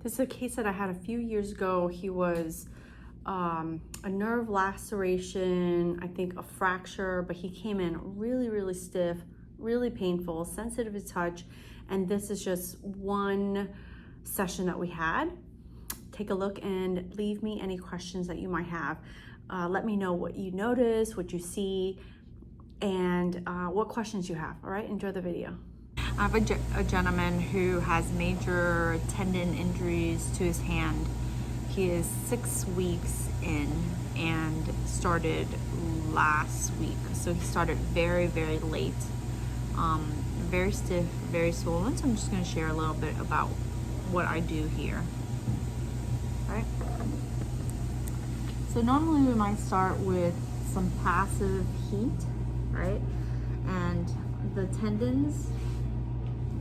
This is a case that I had a few years ago. He was a nerve laceration, I think a fracture, but he came in really, really stiff, really painful, sensitive to touch. And this is just one session that we had. Take a look and leave me any questions that you might have. Let me know what you notice, what you see, and what questions you have. All right, enjoy the video. I have a gentleman who has major tendon injuries to his hand. He is 6 weeks in and started last week. So he started very, very late, very stiff, very swollen. So I'm just going to share a little bit about what I do here. All right. So normally we might start with some passive heat, right? And the tendons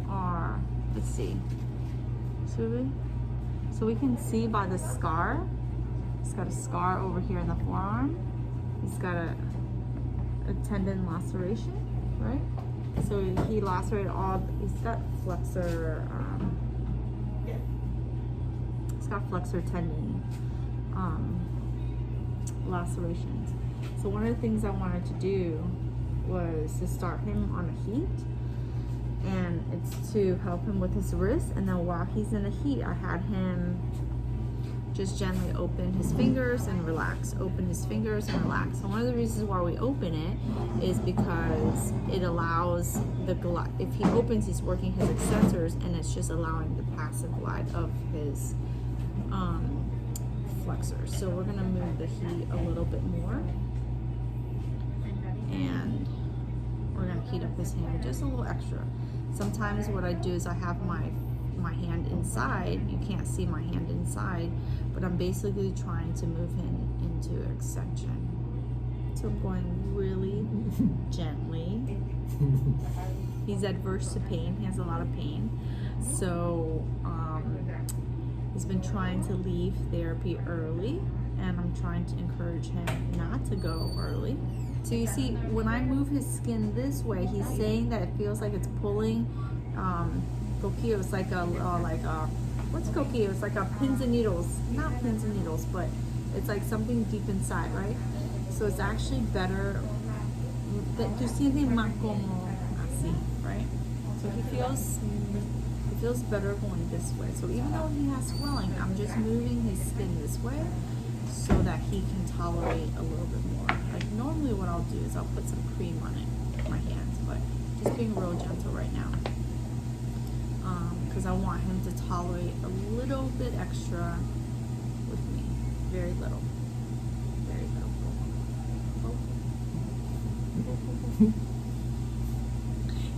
are, let's see, so we can see by the scar. He's got a scar over here in the forearm. He's got a tendon laceration, right? So he lacerated he's got flexor, tendon lacerations. So one of the things I wanted to do was to start him on a heat, and it's to help him with his wrist. And then while he's in the heat, I had him just gently open his fingers and relax, open his fingers and relax. So one of the reasons why we open it is because it allows if he opens, he's working his extensors, and it's just allowing the passive glide of his flexors. So we're gonna move the heat a little bit more, and we're gonna heat up his hand just a little extra. Sometimes what I do is I have my hand inside. You can't see my hand inside, but I'm basically trying to move him into extension. So I'm going really gently. He's adverse to pain. He has a lot of pain. So he's been trying to leave therapy early, and I'm trying to encourage him not to go early. So you see, when I move his skin this way, he's saying that it feels like it's pulling. Coquillo is like what's coquillo? It's like a pins and needles. Not pins and needles, but it's like something deep inside, right? So it's actually better. Tu sientes más como así, right? So he feels better going this way. So even though he has swelling, I'm just moving his skin this way so that he can tolerate a little bit more. Like normally what I'll do is I'll put some cream on it, my hands, but just being real gentle right now. Because I want him to tolerate a little bit extra with me. Very little. Very little.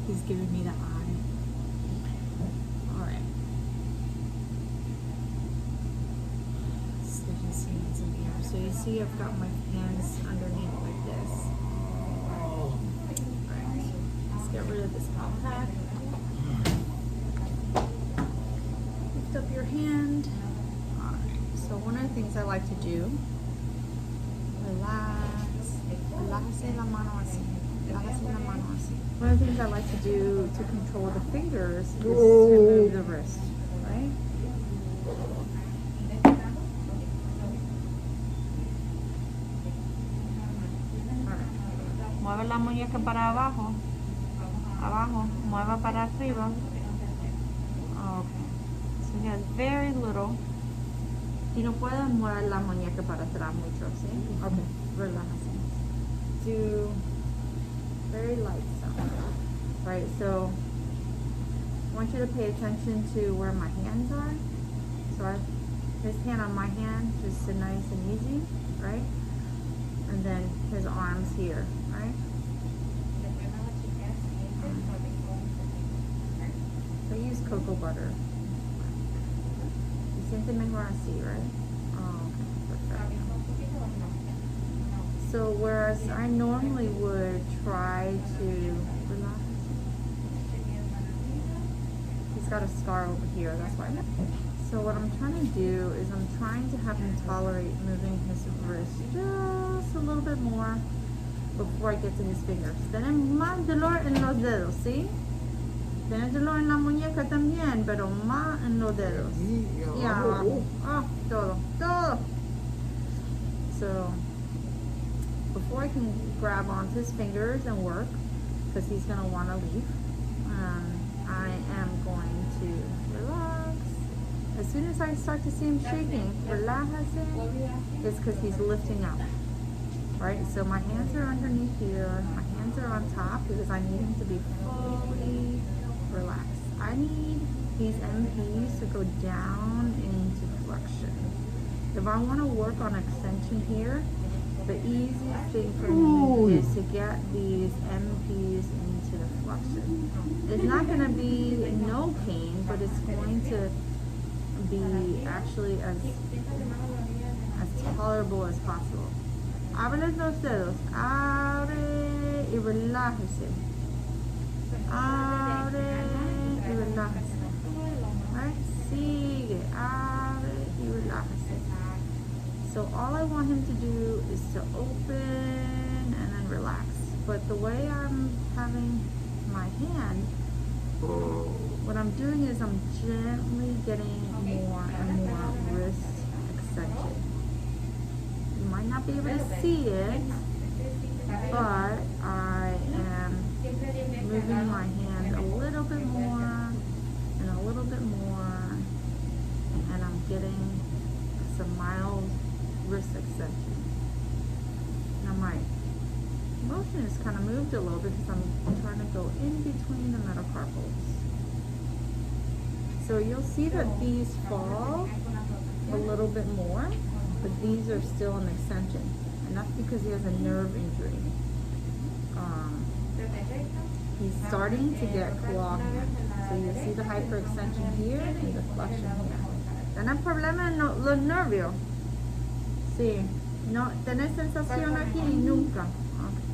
He's giving me the eye. Alright. Stick his hands in the air. So you see I've got my hands underneath like this. Alright. Let's get rid of this compact. Lift up your hand. Alright. So one of the things I like to do, relájese la mano así. One of the things I like to do to control the fingers is to move the wrist, right? Mueve la muñeca para abajo, mueva para arriba. Okay. So he has very little. Y no puedo mover la muñeca para atrás mucho, ¿sí? Okay, relájese. Do very light sound, right? So I want you to pay attention to where my hands are. So his hand on my hand, just nice and easy, right? And then his arms here, right? So I use cocoa butter. You siente mejor así, right? Oh, perfect. So whereas I normally would try to relax, he's got a scar over here, that's why. So what I'm trying to do is I'm trying to have him tolerate moving his wrist just a little bit more before I get to his fingers. Tenemos más dolor en los dedos, ¿sí? Ténselo en la muñeca también, pero más en los dedos. Y abajo. Oh, todo. So, before I can grab onto his fingers and work, because he's going to want to leave, I am going to relax. As soon as I start to see him shaking, relájese, it's because he's lifting up. Right? So my hands are underneath here, my hands are on top because I need him to be fully relaxed. I need these MPs to go down into flexion. If I want to work on extension here, the easiest thing for me is to get these MPs into the flexion. It's not going to be no pain, but it's going to be actually as tolerable as possible. Abre los dedos, abre y relájese. Abre y relájese. Right? Sigue, abre y relájese. So all I want him to do is to open and then relax. But the way I'm having my hand, what I'm doing is I'm gently getting more and more wrist extension. You might not be able to see it, but I am moving my hand a little bit more and a little bit more, and I'm getting some mild wrist extension. Now my motion is kind of moved a little bit because I'm trying to go in between the metacarpals. So you'll see that these fall a little bit more, but these are still an extension, and that's because he has a nerve injury. He's starting to get claw hand. So you see the hyperextension here and the flexion here. ¿Tenés problema en los nervios? Sí. No, ¿tenés sensación aquí? Nunca. Okay.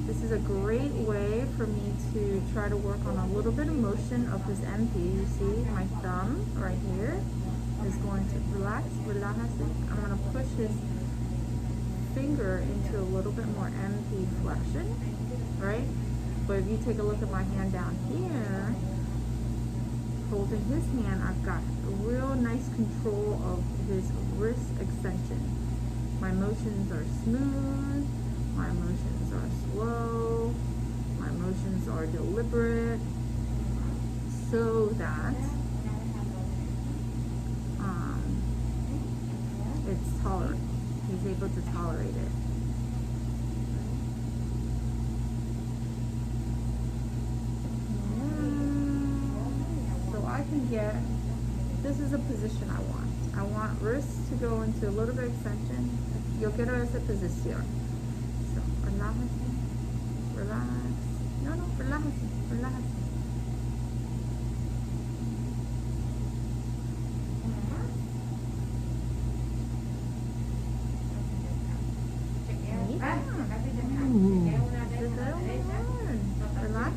This is a great way for me to try to work on a little bit of motion of his MP. You see my thumb right here is going to relax. I'm going to push his finger into a little bit more MP flexion, right? But if you take a look at my hand down here, holding his hand, I've got a real nice control of his wrist extension. My motions are smooth. My motions are slow. My motions are deliberate, so that it's tolerant. He's able to tolerate it. So I can get, this is a position I want. I want wrists to go into a little bit of extension. Yo quiero esa posición. So, relájese, relax. No, relájese, relájese. Relax.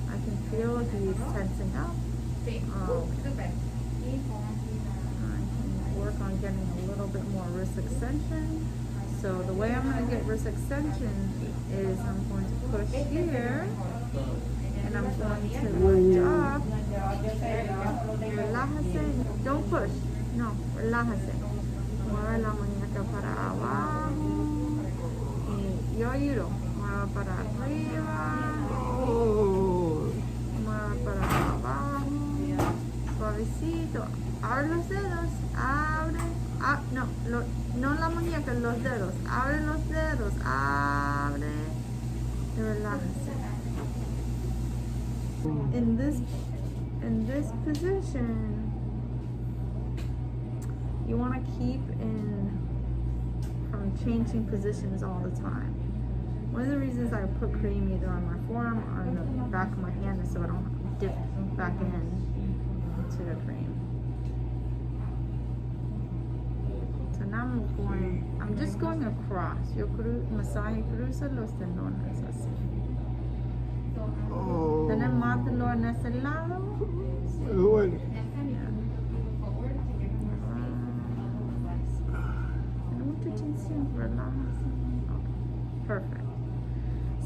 I can feel he's tensing up. I can work on getting a little bit more wrist extension. So the way I'm going to get wrist extension is I'm going to push here, and I'm going to lift up. Relájese. Don't push. No, relájese. Mueve la muñeca para abajo. Y yo ayudo. Mueva para arriba. Mueva para abajo. Suavecito. Abre los dedos. Abre. No la muñeca, los dedos. Abre los dedos. Abre. Y relájese. In this position, you want to keep from changing positions all the time. One of the reasons I put cream either on my forearm or on the back of my hand is so I don't dip back into the cream. So now I'm just going across. Yo masaje cruza los tendones así. Oh, ¿Tienes más dolor en ese lado? me duele. Tiene mucha tensión, relájese. Okay. Perfect.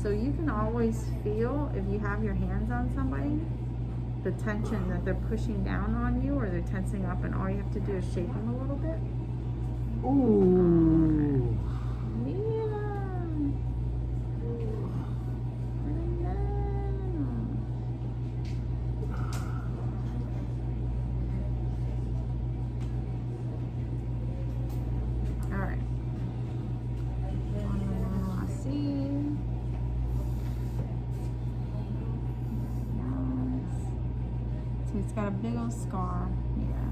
So you can always feel, if you have your hands on somebody, the tension that they're pushing down on you or they're tensing up, and all you have to do is shake them a little bit. Ooh. Mira. All right. Así. So it's got a big old scar here.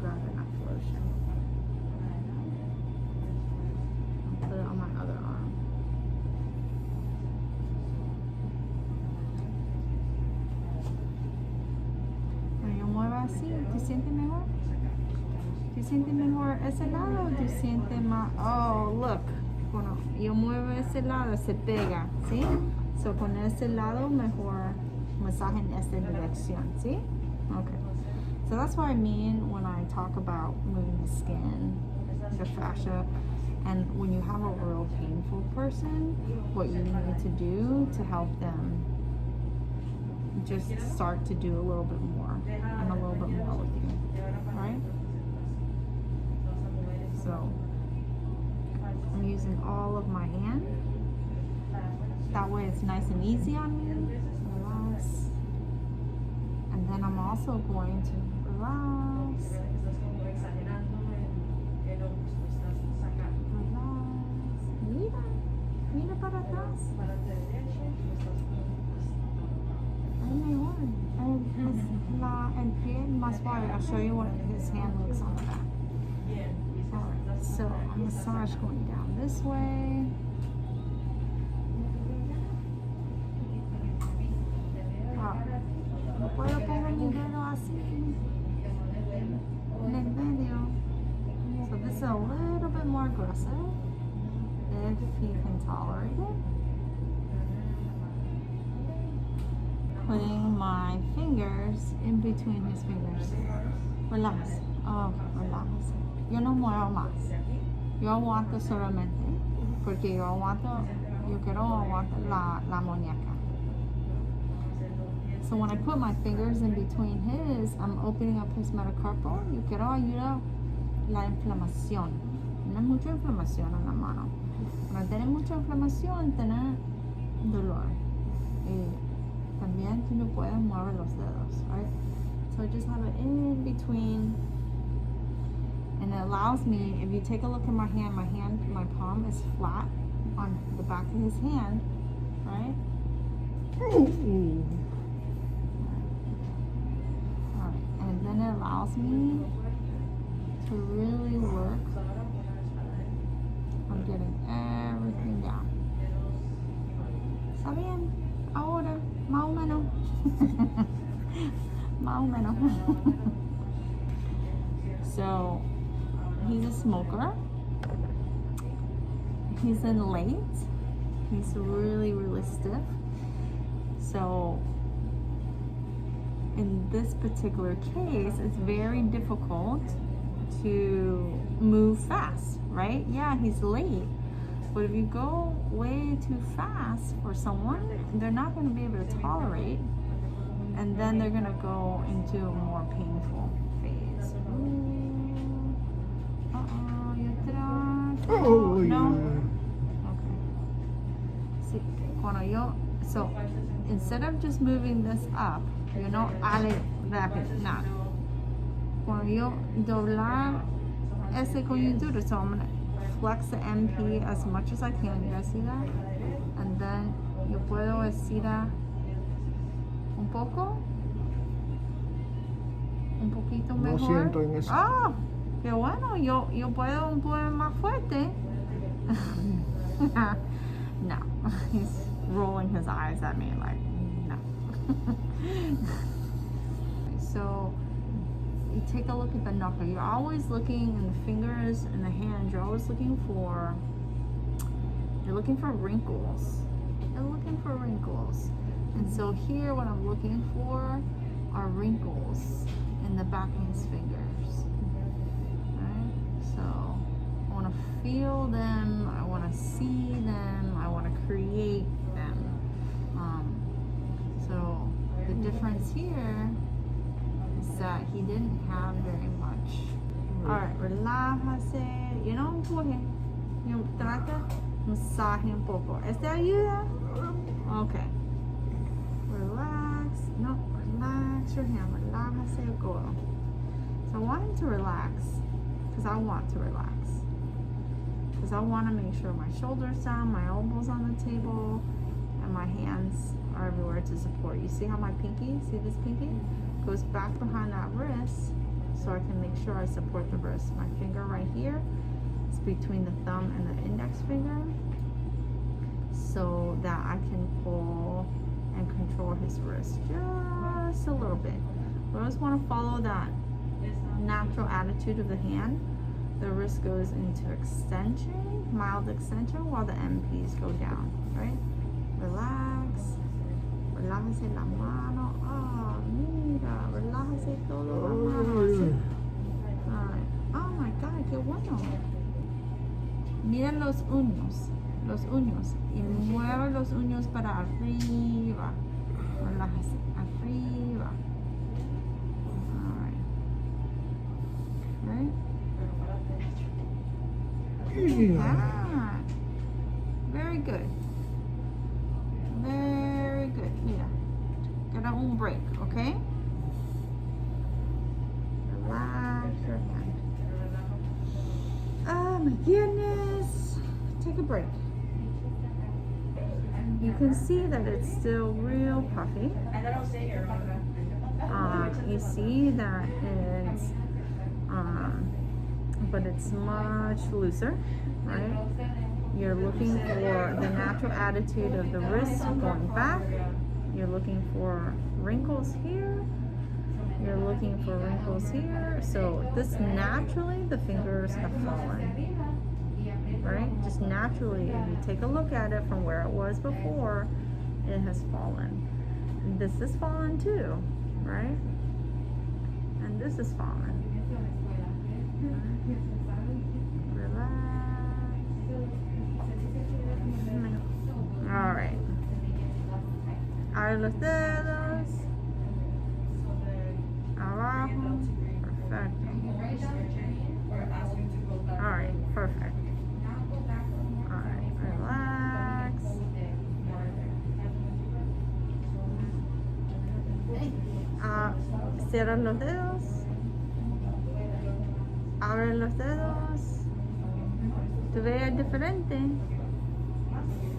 Grab enough lotion. I'll put it on my other arm. Cuando yo muevo así, ¿te sientes mejor? ¿Te sientes mejor ese lado o te sientes más? Oh, look. Cuando yo muevo ese lado se pega, ¿sí? So con ese lado mejor masaje en esta dirección, ¿sí? Okay. So that's what I mean when I talk about moving the skin, the fascia, and when you have a real painful person, what you need to do to help them just start to do a little bit more and a little bit more with you, right? So I'm using all of my hand. That way it's nice and easy on me. Relax. And then I'm also going to relax. Relax. Mira para atrás. Ahí mejor. El pie más suave. I'll show you what his hand looks on the back. Alright, so a massage going down this way. No puedo poner mi dedo así en el medio. So this is a little bit more aggressive if you can tolerate it. Putting my fingers in between his fingers. Relax. Oh, relax. Yo no muevo más. Yo aguanto solamente porque yo quiero aguantar la muñeca. So when I put my fingers in between his, I'm opening up his metacarpal. Yo quiero ayudar la inflamación. No hay mucha inflamación en la mano. Cuando tienes mucha inflamación, tienes dolor. Y también tú no puedes mover los dedos, right? So I just have it in between. And it allows me, if you take a look at my hand, my palm is flat on the back of his hand, right? Ooh. And then it allows me to really work on getting everything down. ¿Está bien? Ahora, más o menos. Más o menos. So, he's a smoker. He's in late. He's really, really stiff. So, in this particular case, it's very difficult to move fast, right? Yeah, he's late. But if you go way too fast for someone, they're not going to be able to tolerate. And then they're going to go into a more painful phase. Oh, No? yeah. Okay. See, cuando yo, so instead of just moving this up, you know, rapid, no. Cuando yo doblar ese coyuntura, so I'm gonna flex the MP as much as I can. You guys see that? And then yo puedo estirar un poco, un poquito No mejor. siento en eso. Ah, qué bueno. Yo puedo un poco más fuerte. No, he's rolling his eyes at me like, no. So you take a look at the knuckle. You're always looking in the fingers and the hands. You're always looking for wrinkles. You're looking for wrinkles. And so here what I'm looking for are wrinkles in the back of his fingers. Right? So I want to feel them, I want to see them, I want to create them. So the difference here is that he didn't have very much. Alright, relájase. You know, empuje. Trata, masaje un poco. ¿Este ayuda? Okay. Relax. No, relax your hand. Relájase el codo. So I want him to relax because I want to relax. Because I want to make sure my shoulders down, my elbows on the table, and my hands are everywhere to support. You see how my pinky, see this pinky? Goes back behind that wrist so I can make sure I support the wrist. My finger right here is between the thumb and the index finger so that I can pull and control his wrist just a little bit. But I always want to follow that natural attitude of the hand. The wrist goes into extension, mild extension, while the MPs go down, right? Relax. Relájese la mano. Oh, mira. Relájese todo la mano. ¿Sí? Alright. Oh my God, qué bueno. Mira los uños. Los uños. Y mueve los uños para arriba. Relájese. Arriba. Alright. Right? Ah, very good. Very good. Mira. Get un break, okay? Relax your hand. Oh my goodness. Take a break. You can see that it's still real puffy. You see that it's but it's much looser, right? You're looking for the natural attitude of the wrist going back. You're looking for wrinkles here. You're looking for wrinkles here. So this naturally, the fingers have fallen, right? Just naturally, if you take a look at it from where it was before, it has fallen. This is fallen too, right? And this is fallen. All right. Abre los dedos. Abajo. Perfecto. All right. Perfect. All right. Relax. Cierra los dedos. Abre los dedos. ¿Te ves diferente?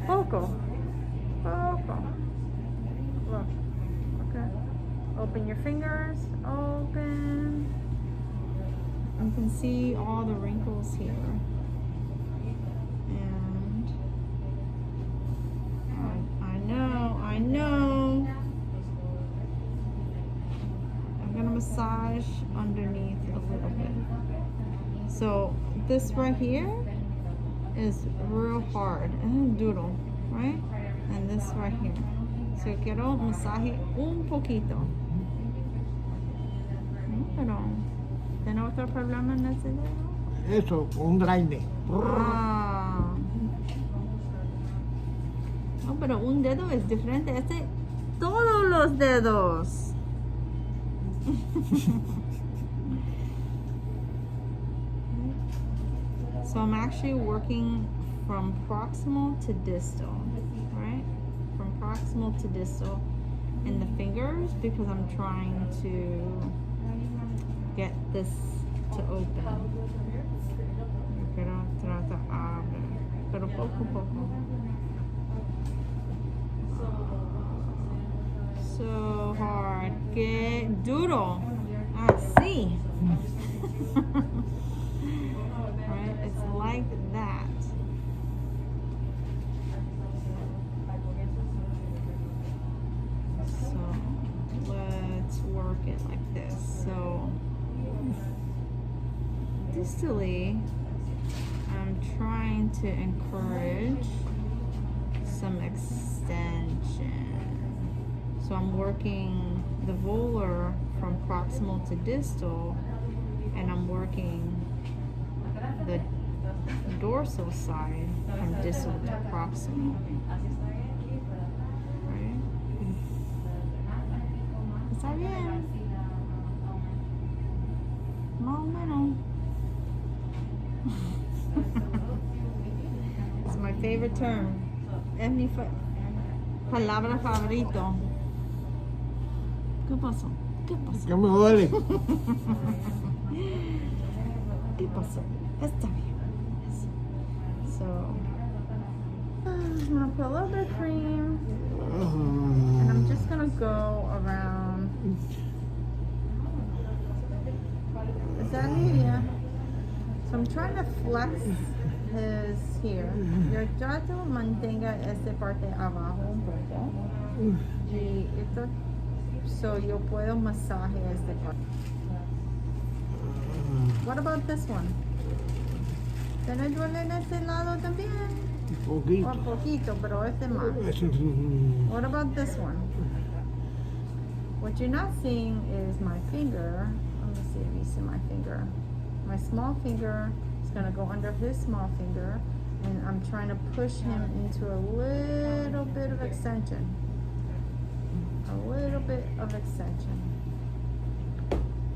Poco. Poco. Look. Okay. Open your fingers. Open. You can see all the wrinkles here. And I know. I'm gonna massage underneath a little bit. So this right here is real hard and duro, right? And this right here. So quiero masaje un poquito. Pero, ¿tiene otro problema en ese dedo? Eso, un grande. Ah. No, pero un dedo es diferente. Este, todos los dedos. So I'm actually working from proximal to distal, right? From proximal to distal in the fingers because I'm trying to get this to open. Pero trata abre, pero poco a poco. So hard. Que duro. Así. Right? It's like that. So let's work it like this. So distally, I'm trying to encourage some extension. So I'm working the volar from proximal to distal, and I'm working the dorsal side from distal to proximal. Right? Está bien. Más o menos. It's my favorite term. Es mi palabra favorito. ¿Qué pasó? ¿Qué pasó? ¿Qué me duele? ¿Qué pasó? Está bien. So, I'm gonna put a little bit of cream, and I'm just gonna go around. Is that Lidia? So I'm trying to flex his here. Yo trato mantenga esta parte abajo un poco. Y esto, so yo puedo masaje esta parte. What about this one? ¿Te le duele en este lado también? Un poquito. Un poquito, pero este más. What about this one? What you're not seeing is my finger. Let me see if you see my finger. My small finger is going to go under his small finger, and I'm trying to push him into a little bit of extension. A little bit of extension.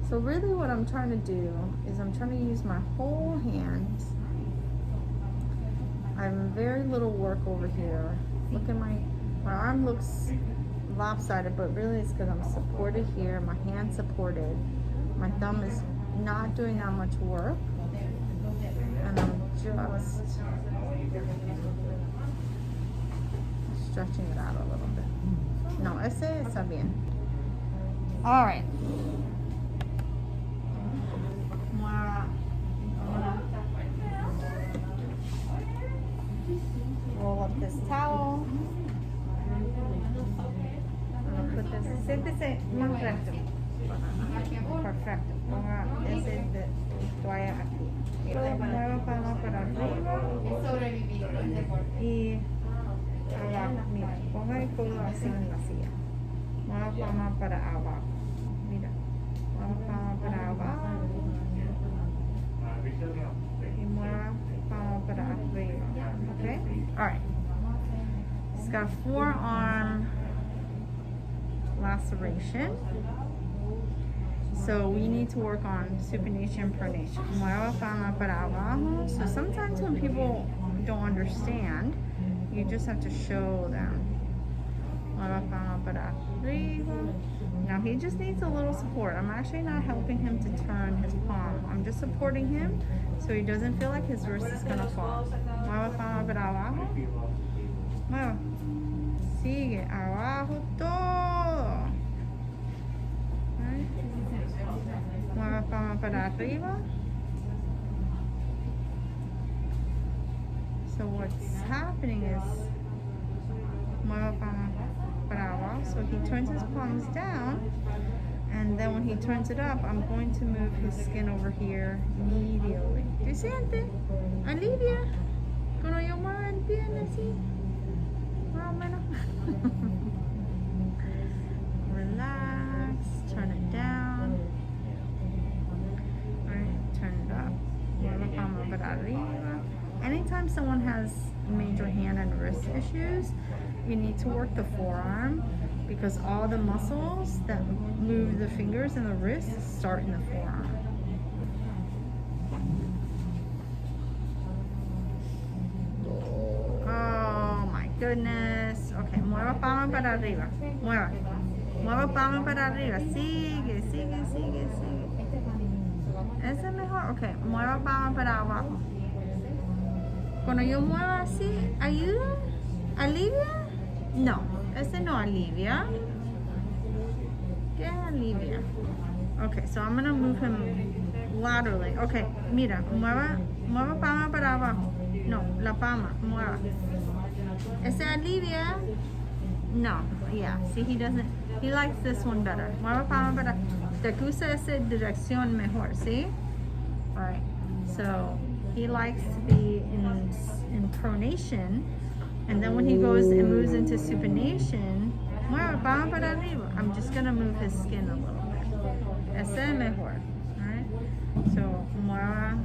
So really what I'm trying to do is I'm trying to use my whole hand. I have very little work over here. Look at my arm looks lopsided, but really it's because I'm supported here, my hand supported. My thumb is not doing that much work. And I'm just stretching it out a little bit. No, ese está bien. All right. Roll up this towel. I'm gonna put this. Siéntese más recto. Perfecto. Ponga ese de toalla aquí. Mueva palma para arriba. Y abajo. Mira, ponga el codo así en la silla. Mueva palma para abajo. Mira. Mueva palma para abajo. Y mueva palma para arriba. Okay? Alright. It's got a forearm laceration. So we need to work on supination, pronation. Mueva palma para abajo. So sometimes when people don't understand, you just have to show them. Mueva palma para arriba. Now he just needs a little support. I'm actually not helping him to turn his palm. I'm just supporting him so he doesn't feel like his wrist is gonna fall. Mueva palma para abajo. Mueva. Sigue abajo todo. Right. Mueva palma para arriba. So what's happening is mueva palma para abajo. So he turns his palms down, and then when he turns it up, I'm going to move his skin over here medially. ¿Te siente? Alivia. Cuando yo muevo el pie así. Más o menos. Relax. Turn it down. Alright, turn it up. Mueva palma para arriba. Anytime someone has major hand and wrist issues, you need to work the forearm because all the muscles that move the fingers and the wrists start in the forearm. Oh my goodness. Okay, mueva palma para arriba. Mueva. Mueva palma para arriba. Sigue, sigue, sigue, sigue. ¿Ese es mejor? Ok, mueva palma para abajo. Cuando yo muevo así, ¿ayuda? ¿Alivia? No, ese no alivia. ¿Qué alivia? Okay, so I'm gonna move him laterally. Okay, mira, mueva palma para abajo. No, la palma, mueva. ¿Ese alivia? No, yeah, see, he likes this one better. Mueva palma para, te gusta esa dirección mejor, see? Alright, so he likes to be in pronation, and then when he goes and moves into supination, Mueva, palma para arriba. I'm just gonna move his skin a little bit. Ese es mejor. Alright? So, mueva.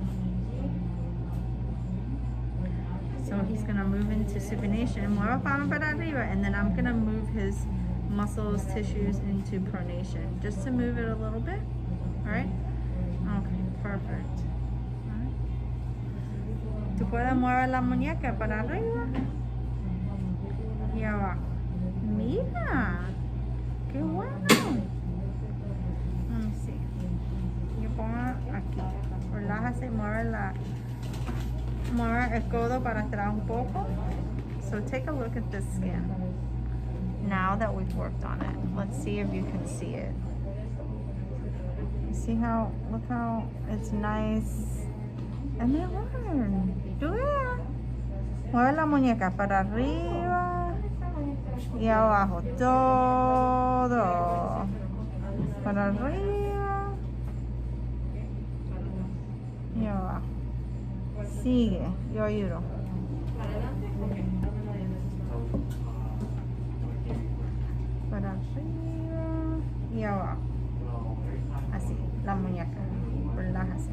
So he's gonna move into supination. Mueva palma para arriba, and then I'm gonna move his muscles, tissues into pronation, just to move it a little bit. Alright? Okay, perfect. Alright. Tú puedes mover la muñeca para arriba y abajo. Mira, qué bueno. Sí. Yo pongo aquí. Relájase, mueve el codo para atrás un poco. So take a look at this skin. Now that we've worked on it, let's see if you can see it. You see how, look how it's nice. And it worked. Do it. Mueve la muñeca para arriba y abajo. Todo. Para arriba y abajo. Sigue, yo ayudo. Para arriba y abajo. Así, la muñeca. Relájase.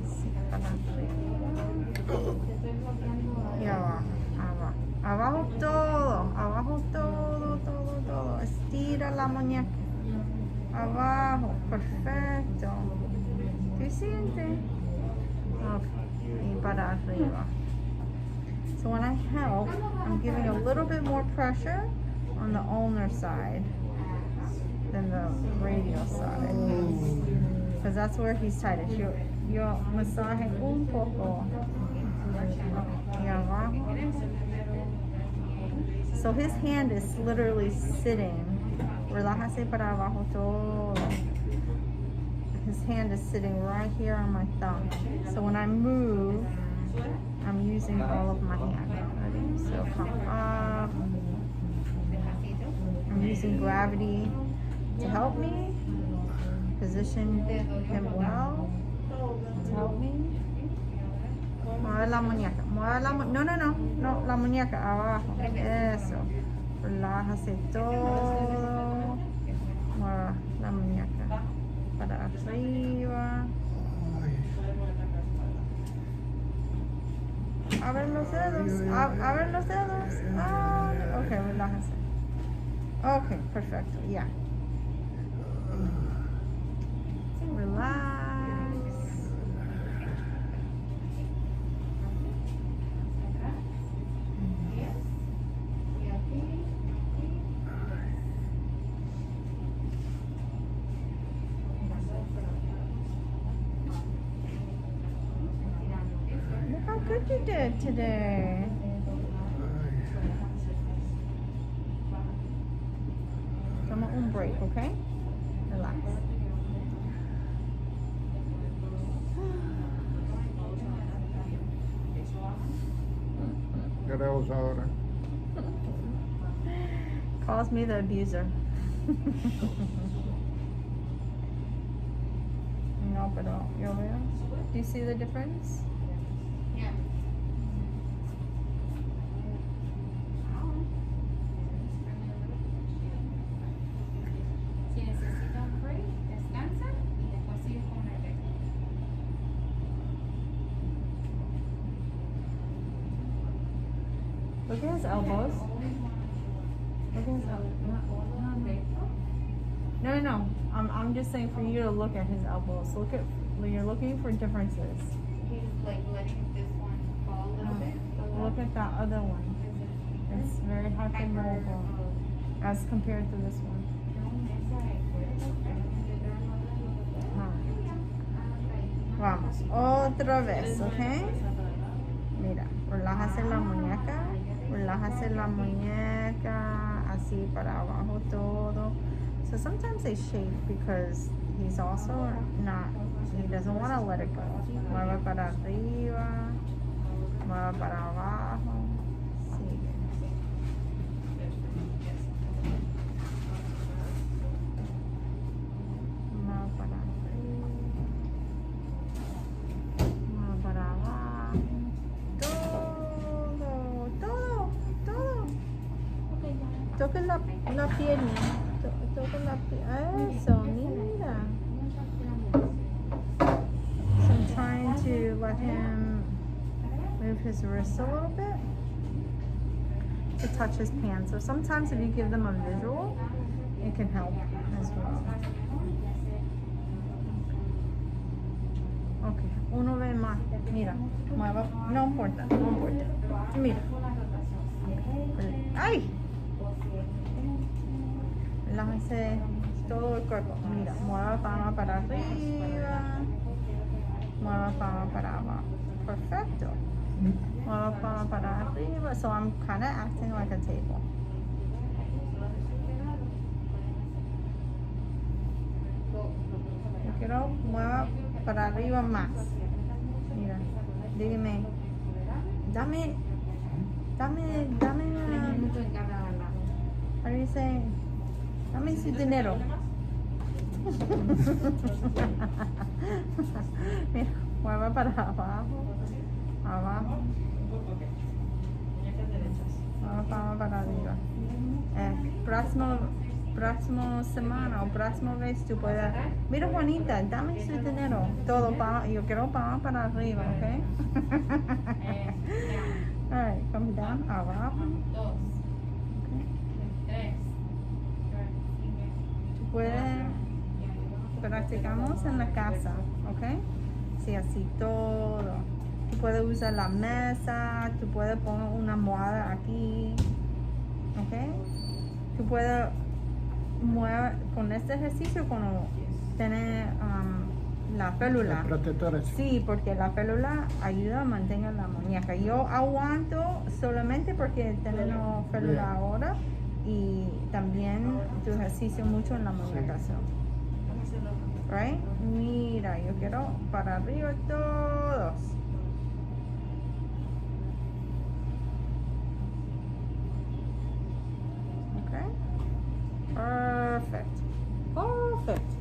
Así, para arriba y abajo. Abajo. Abajo todo. Abajo todo, todo, todo. Estira la muñeca. Abajo. Perfecto. ¿Qué siente? Okay. Y para arriba. So when I help, I'm giving a little bit more pressure on the ulnar side than the radial side. Because that's where he's tightest. Yo masaje un poco. Y abajo. So his hand is literally sitting. Relájase para abajo todo. His hand is sitting right here on my thumb. So when I move, I'm using all of my hand. Ready? So come up. I'm using gravity to help me position him well. To help me. Mueve la muñeca. Mueve la no, la muñeca abajo. Eso. Relájase todo. Mueve la muñeca para arriba. Abren los dedos. Abren los dedos. Ok, relájase. Ok, perfecto. Ya. Relax. Look how good you did today. Toma un break, okay? Relax. ¿Qué haremos ahora? Calls me the abuser. No, pero yo veo. Do you see the difference? Si necesita un break, descansa y después sigue con el resto. Look at his elbows. Look at his elbows. No. I'm just saying for you to look at his elbows. Look at, you're looking for differences. He's like letting this one fall a little bit. Look at that other one. It's very hypermobile as compared to this one. Vamos, otra vez, ¿ok? Mira, relájase la muñeca, así para abajo todo. So sometimes they shake because he's also not, he doesn't want to let it go. Mueve para arriba, mueve para abajo, sigue. Mueve para arriba, mueve para abajo. Todo. Toque la pierna. Toco la pierna. Eso, mira. So I'm trying to let him move his wrist a little bit to touch his pan. So sometimes if you give them a visual, it can help as well. Okay, uno vez más. Mira, mueva. No importa, no importa. Mira. ¡Ay! Relájese todo el cuerpo. Mira, mueva palma para arriba. Mueva palma para abajo. Perfecto. Mueva palma para arriba. So I'm kind of acting like a table. Yo quiero mueva para arriba más. Mira, dígame. Dame. How do you say? Dame su dinero. Mira, mueva para abajo. Abajo. Mueva para arriba. Próximo semana o próxima vez tú puedes. Mira, Juanita, dame su dinero. Todo para. Yo quiero para arriba, ¿ok? Alright, come down, abajo. 2, 3. Tú puedes. Practicamos en la casa, ¿ok? Sí, así todo. Tú puedes usar la mesa, tú puedes poner una almohada aquí, ¿ok? Tú puedes mover con este ejercicio cuando tienes la férula. La protectora. Sí, porque la férula ayuda a mantener la muñeca. Yo aguanto solamente porque tenemos férula ahora y también tu ejercicio mucho en la muñeca. So. Right? Mira, yo quiero para arriba todos. Okay? Perfect. Perfect.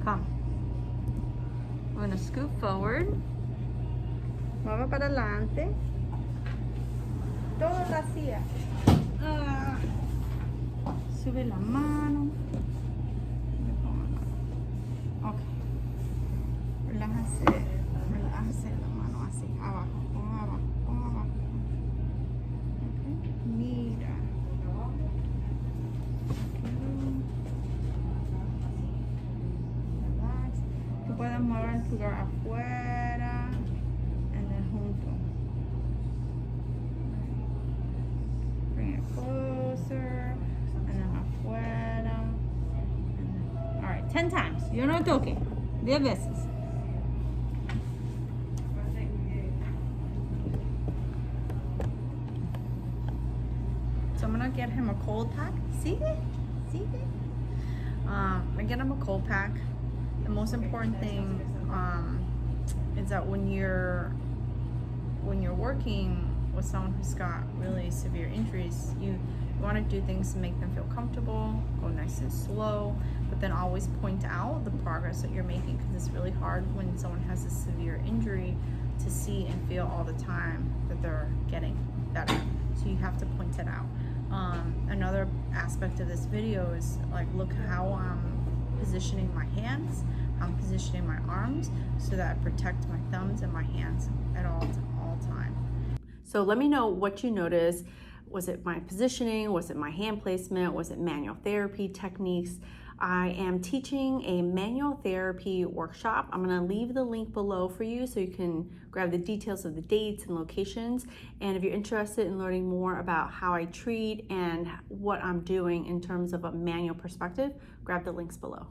Come. We're going to scoot forward. Mueva para adelante. Toda la silla. Sube la mano. Ok. Relájase. Relájase la mano así. Abajo. Pon abajo. Pon abajo. Okay. Mira. Tú puedes mover el pulgar afuera, en el junto. Bring it closer, and then afuera. All right, 10 times. Yo no toque. 10 veces. So I'm gonna get him a cold pack. Sigue, sigue. I'm gonna get him a cold pack. The most important thing is that when you're working with someone who's got really severe injuries, you want to do things to make them feel comfortable, go nice and slow, but then always point out the progress that you're making, because it's really hard when someone has a severe injury to see and feel all the time that they're getting better. So you have to point it out. Another aspect of this video is like, look how I'm positioning my hands, I'm positioning my arms so that I protect my thumbs and my hands at all time. So let me know what you noticed. Was it my positioning? Was it my hand placement? Was it manual therapy techniques? I am teaching a manual therapy workshop. I'm gonna leave the link below for you so you can grab the details of the dates and locations. And if you're interested in learning more about how I treat and what I'm doing in terms of a manual perspective, grab the links below.